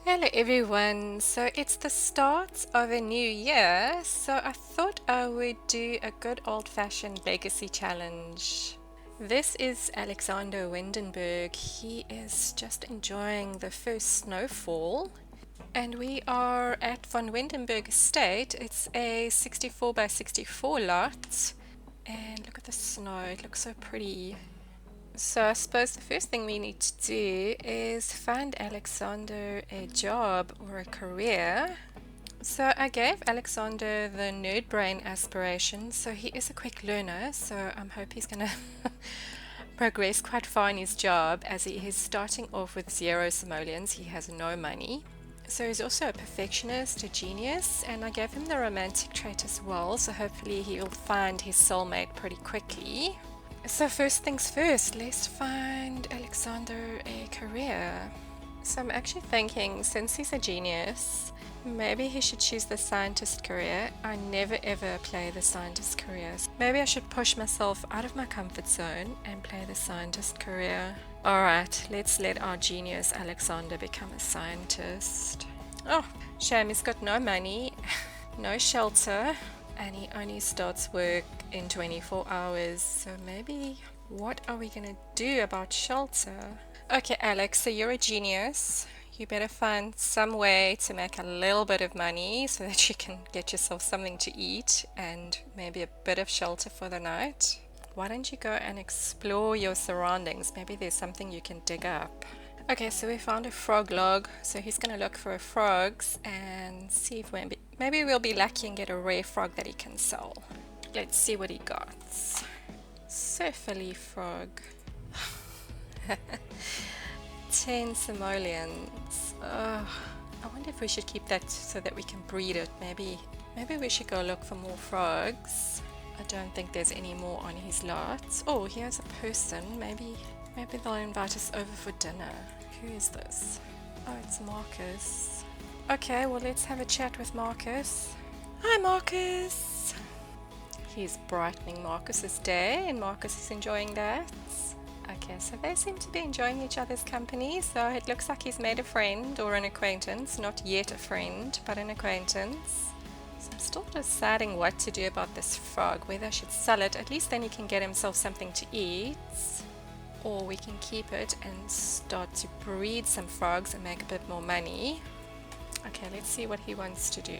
Hello everyone, so it's the start of a new year, so I thought I would do a good old-fashioned legacy challenge. This is Alexander Windenburg. He is just enjoying the first snowfall, and we are at von Windenburg Estate. It's a 64 by 64 lot, and look at the snow, it looks so pretty. So I suppose the first thing we need to do is find Alexander a job or a career. So I gave Alexander the nerd brain aspiration, so he is a quick learner, so I'm hope he's gonna progress quite far in his job as he is starting off with 0 simoleons. He has no money. So he's also a perfectionist, a genius, and I gave him the romantic trait as well, so hopefully he'll find his soulmate pretty quickly. So first things first, let's find Alexander a career. So I'm actually thinking, since he's a genius, maybe he should choose the scientist career. I never ever play the scientist careers. Maybe I should push myself out of my comfort zone and play the scientist career. Alright, let's let our genius Alexander become a scientist. Oh, shame he's got no money, no shelter, and he only starts work in 24 hours. So maybe, what are we gonna do about shelter? Okay, Alex, so you're a genius. You better find some way to make a little bit of money so that you can get yourself something to eat and maybe a bit of shelter for the night. Why don't you go and explore your surroundings? Maybe there's something you can dig up. Okay, so we found a frog log, so he's gonna look for frogs and see if maybe we'll be lucky and get a rare frog that he can sell. Let's see what he got. Surferly frog. 10 simoleons. I wonder if we should keep that so that we can breed it. Maybe we should go look for more frogs. I don't think there's any more on his lot. Oh, here's a person. Maybe they'll invite us over for dinner. Who is this? Oh, it's Marcus. Okay, well, let's have a chat with Marcus. Hi, Marcus. He's brightening Marcus's day, and Marcus is enjoying that. Okay, so they seem to be enjoying each other's company, so it looks like he's made a friend or an acquaintance. Not yet a friend, but an acquaintance. So I'm still deciding what to do about this frog, whether I should sell it. At least then he can get himself something to eat. Or we can keep it and start to breed some frogs and make a bit more money. Okay, let's see what he wants to do.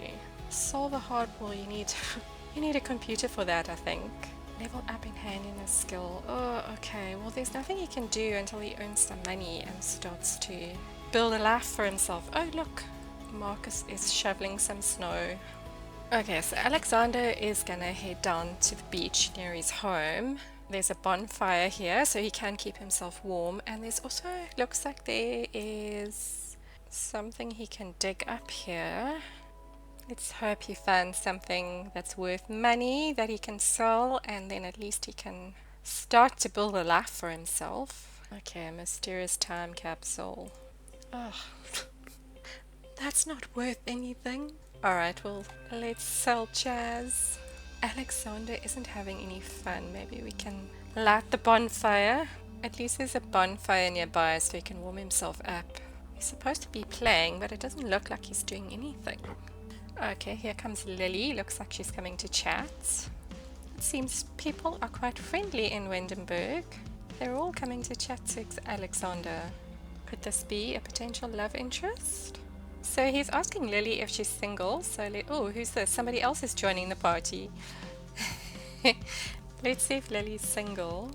Solve a hardball, you need a computer for that, I think. Level up in handiness skill. Oh, okay. Well, there's nothing he can do until he earns some money and starts to build a life for himself. Oh, look. Marcus is shoveling some snow. Okay, so Alexander is gonna head down to the beach near his home. There's a bonfire here, so he can keep himself warm. And there's also, looks like there is something he can dig up here. Let's hope he finds something that's worth money that he can sell, and then at least he can start to build a life for himself. Okay, a mysterious time capsule. Oh, that's not worth anything. Alright, well, let's sell Chaz. Alexander isn't having any fun. Maybe we can light the bonfire. At least there's a bonfire nearby so he can warm himself up. He's supposed to be playing, but it doesn't look like he's doing anything. Okay, here comes Lily. Looks like she's coming to chat. It seems people are quite friendly in Windenburg. They're all coming to chat to Alexander. Could this be a potential love interest? So he's asking Lily if she's single. So, oh, who's this? Somebody else is joining the party. Let's see if Lily's single.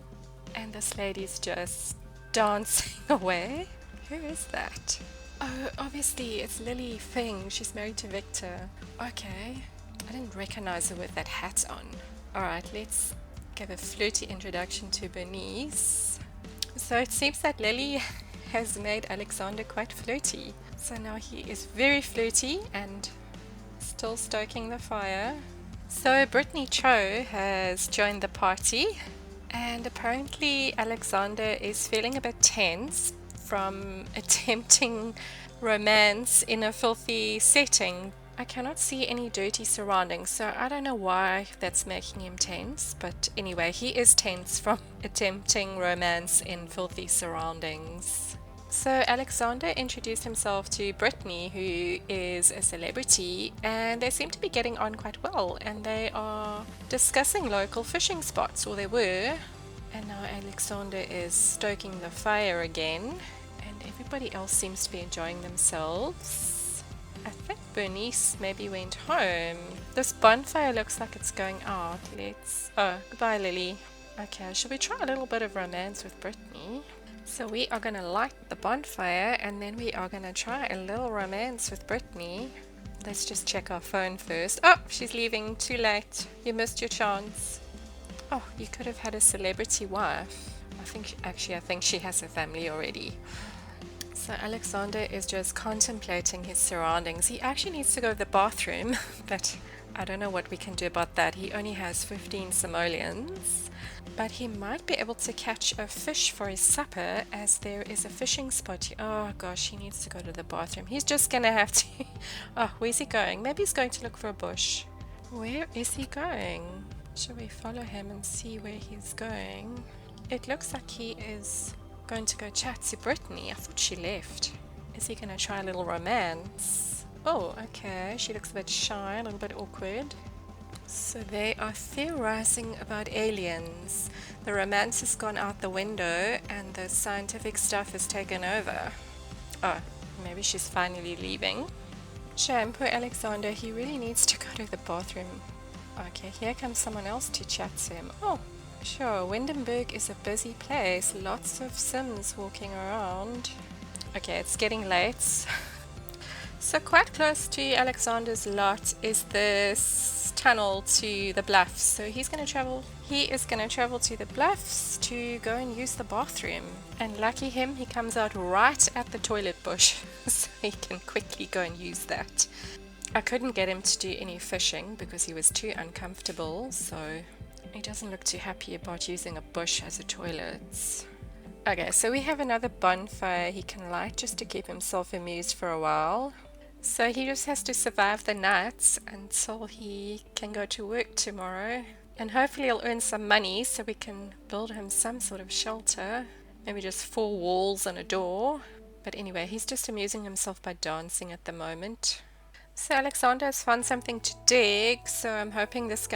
And this lady's just dancing away. Who is that? Oh, obviously it's Lily Feng. She's married to Victor. Okay. I didn't recognize her with that hat on. Alright, let's give a flirty introduction to Bernice. So it seems that Lily has made Alexander quite flirty. So now he is very flirty and still stoking the fire. So Brittany Cho has joined the party, and apparently Alexander is feeling a bit tense from attempting romance in a filthy setting. I cannot see any dirty surroundings, so I don't know why that's making him tense, but anyway, he is tense from attempting romance in filthy surroundings. So Alexander introduced himself to Brittany, who is a celebrity, and they seem to be getting on quite well, and they are discussing local fishing spots, or they were. And now Alexander is stoking the fire again, and everybody else seems to be enjoying themselves. I think Bernice maybe went home. This bonfire looks like it's going out. Oh, goodbye, Lily. Okay, should we try a little bit of romance with Brittany? So we are going to light the bonfire, and then we are going to try a little romance with Brittany. Let's just check our phone first. Oh, she's leaving. Too late. You missed your chance. Oh, you could have had a celebrity wife. I think she has a family already. So Alexander is just contemplating his surroundings. He actually needs to go to the bathroom, but I don't know what we can do about that. He only has 15 simoleons, but he might be able to catch a fish for his supper, as there is a fishing spot here. Oh gosh, he needs to go to the bathroom. He's just gonna have to... Oh, where's he going? Maybe he's going to look for a bush. Where is he going? Shall we follow him and see where he's going? It looks like he is going to go chat to Brittany. I thought she left. Is he going to try a little romance? Oh, okay. She looks a bit shy, a little bit awkward. So they are theorizing about aliens. The romance has gone out the window and the scientific stuff has taken over. Oh, maybe she's finally leaving. Shame, poor Alexander. He really needs to go to the bathroom. Okay, here comes someone else to chat to him. Oh, sure, Windenburg is a busy place. Lots of Sims walking around. Okay, it's getting late. So quite close to Alexander's lot is this tunnel to the bluffs. So he is going to travel to the bluffs to go and use the bathroom. And lucky him, he comes out right at the toilet bush. So he can quickly go and use that. I couldn't get him to do any fishing because he was too uncomfortable, so he doesn't look too happy about using a bush as a toilet. Okay, so we have another bonfire he can light just to keep himself amused for a while. So he just has to survive the night until he can go to work tomorrow. And hopefully he'll earn some money so we can build him some sort of shelter. Maybe just 4 walls and a door. But anyway, he's just amusing himself by dancing at the moment. So Alexander has found something to dig, so I'm hoping this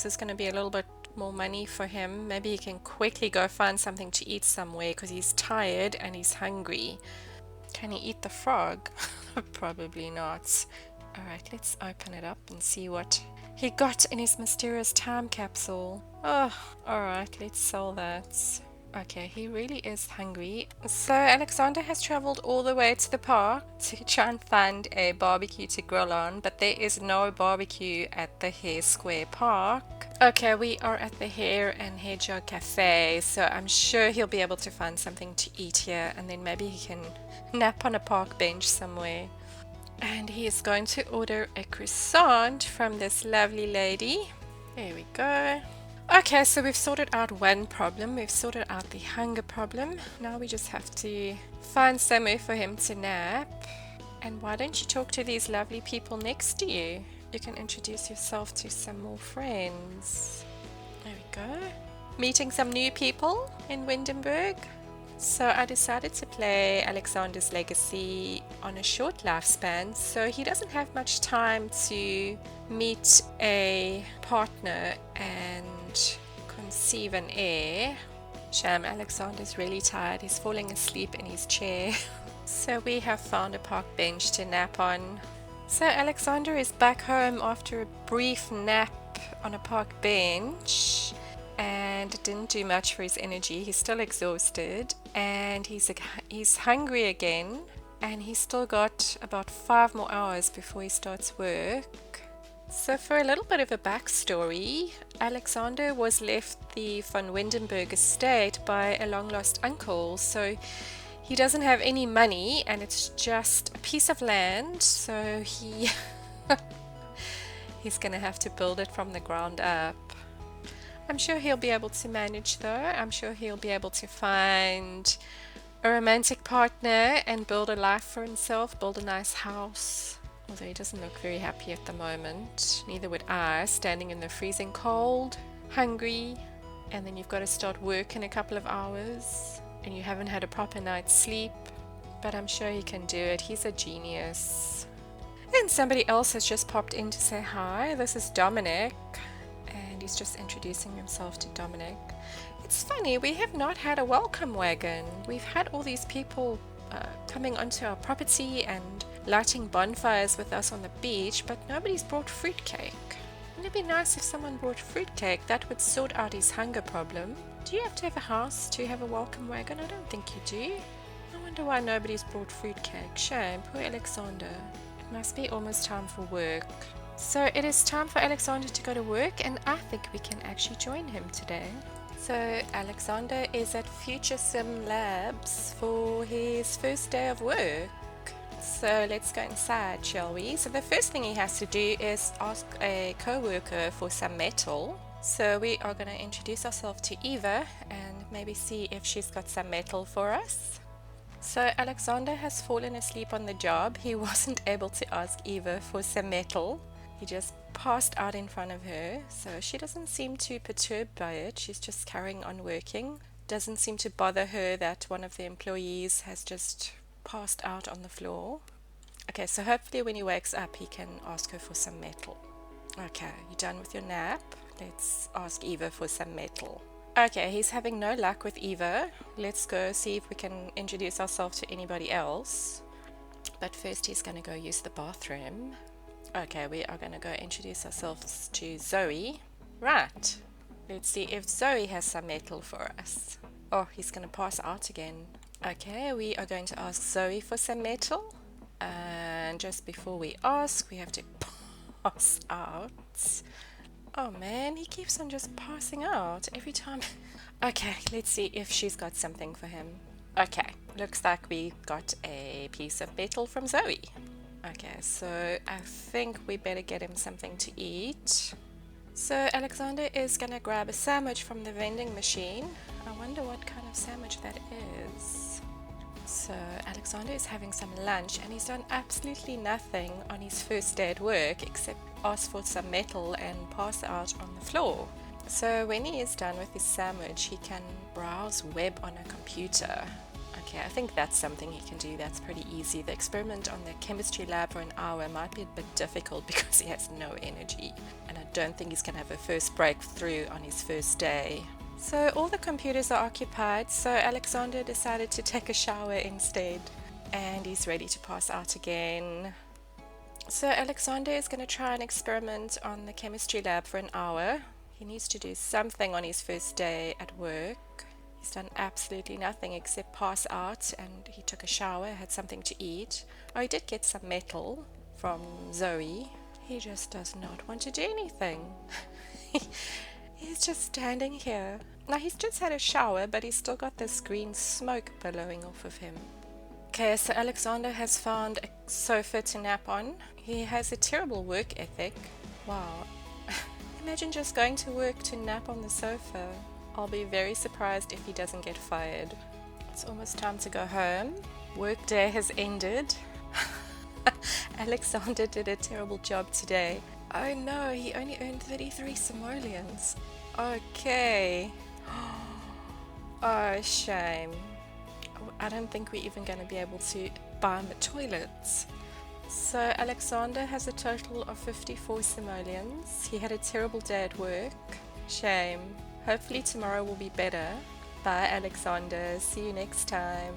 is gonna be a little bit more money for him. Maybe he can quickly go find something to eat somewhere because he's tired and he's hungry. Can he eat the frog? Probably not. Alright, let's open it up and see what he got in his mysterious time capsule. Oh, alright, let's sell that. Okay, he really is hungry. So Alexander has traveled all the way to the park to try and find a barbecue to grill on, but there is no barbecue at the Hare Square Park. Okay, we are at the Hare and Hedgehog Cafe, so I'm sure he'll be able to find something to eat here, and then maybe he can nap on a park bench somewhere. And he is going to order a croissant from this lovely lady. There we go. Okay, so we've sorted out one problem. We've sorted out the hunger problem. Now we just have to find somewhere for him to nap. And why don't you talk to these lovely people next to you? You can introduce yourself to some more friends. There we go. Meeting some new people in Windenburg. So I decided to play Alexander's Legacy on a short lifespan, so he doesn't have much time to meet a partner and conceive an heir. Shame, Alexander's really tired. He's falling asleep in his chair. So we have found a park bench to nap on. So Alexander is back home after a brief nap on a park bench. And it didn't do much for his energy. He's still exhausted and he's hungry again, and he's still got about 5 more hours before he starts work. So for a little bit of a backstory, Alexander was left the von Windenburg estate by a long lost uncle, so he doesn't have any money and it's just a piece of land, so he's gonna have to build it from the ground up. I'm sure he'll be able to manage though. I'm sure he'll be able to find a romantic partner and build a life for himself, build a nice house. Although he doesn't look very happy at the moment. Neither would I, standing in the freezing cold, hungry, and then you've got to start work in a couple of hours and you haven't had a proper night's sleep. but I'm sure he can do it. He's a genius. And somebody else has just popped in to say hi. This is Dominic, and he's just introducing himself to Dominic. It's funny, we have not had a welcome wagon. We've had all these people coming onto our property and lighting bonfires with us on the beach, but nobody's brought fruitcake. Wouldn't it be nice if someone brought fruitcake? That would sort out his hunger problem. Do you have to have a house to have a welcome wagon? I don't think you do. I wonder why nobody's brought fruitcake. Shame, poor Alexander. It must be almost time for work. So it is time for Alexander to go to work, and I think we can actually join him today. So Alexander is at Future Sim Labs for his first day of work. So let's go inside, shall we? So the first thing he has to do is ask a co-worker for some metal. So we are going to introduce ourselves to Eva and maybe see if she's got some metal for us. So Alexander has fallen asleep on the job. He wasn't able to ask Eva for some metal. He just passed out in front of her. So she doesn't seem too perturbed by it. She's just carrying on working. Doesn't seem to bother her that one of the employees has just passed out on the floor. Okay, so hopefully when he wakes up he can ask her for some metal. Okay, you done with your nap? Let's ask Eva for some metal. Okay, he's having no luck with Eva. Let's go see if we can introduce ourselves to anybody else. But first he's going to go use the bathroom. Okay, we are going to go introduce ourselves to Zoe. Right, let's see if Zoe has some metal for us. Oh, he's going to pass out again. Okay, we are going to ask Zoe for some metal. And just before we ask, we have to pass out. Oh man, he keeps on just passing out every time. Okay, let's see if she's got something for him. Okay, looks like we got a piece of metal from Zoe. Okay, so I think we better get him something to eat. So Alexander is gonna grab a sandwich from the vending machine. I wonder what kind of sandwich that is. So Alexander is having some lunch and he's done absolutely nothing on his first day at work except ask for some metal and pass out on the floor. So when he is done with his sandwich, he can browse web on a computer. Okay, I think that's something he can do. That's pretty easy. The experiment on the chemistry lab for an hour might be a bit difficult because he has no energy. And I don't think he's going to have a first breakthrough on his first day. So all the computers are occupied, so Alexander decided to take a shower instead. And he's ready to pass out again. So Alexander is going to try an experiment on the chemistry lab for an hour. He needs to do something on his first day at work. He's done absolutely nothing except pass out, and he took a shower, had something to eat. Oh, he did get some metal from Zoe. He just does not want to do anything. He's just standing here. Now he's just had a shower, but he's still got this green smoke billowing off of him. Okay, so Alexander has found a sofa to nap on. He has a terrible work ethic. Wow. Imagine just going to work to nap on the sofa. I'll be very surprised if he doesn't get fired. It's almost time to go home. Work day has ended. Alexander did a terrible job today. Oh no, he only earned 33 simoleons. Okay. Oh, shame. I don't think we're even going to be able to buy him the toilets. So Alexander has a total of 54 simoleons. He had a terrible day at work. Shame. Hopefully tomorrow will be better. Bye, Alexander. See you next time.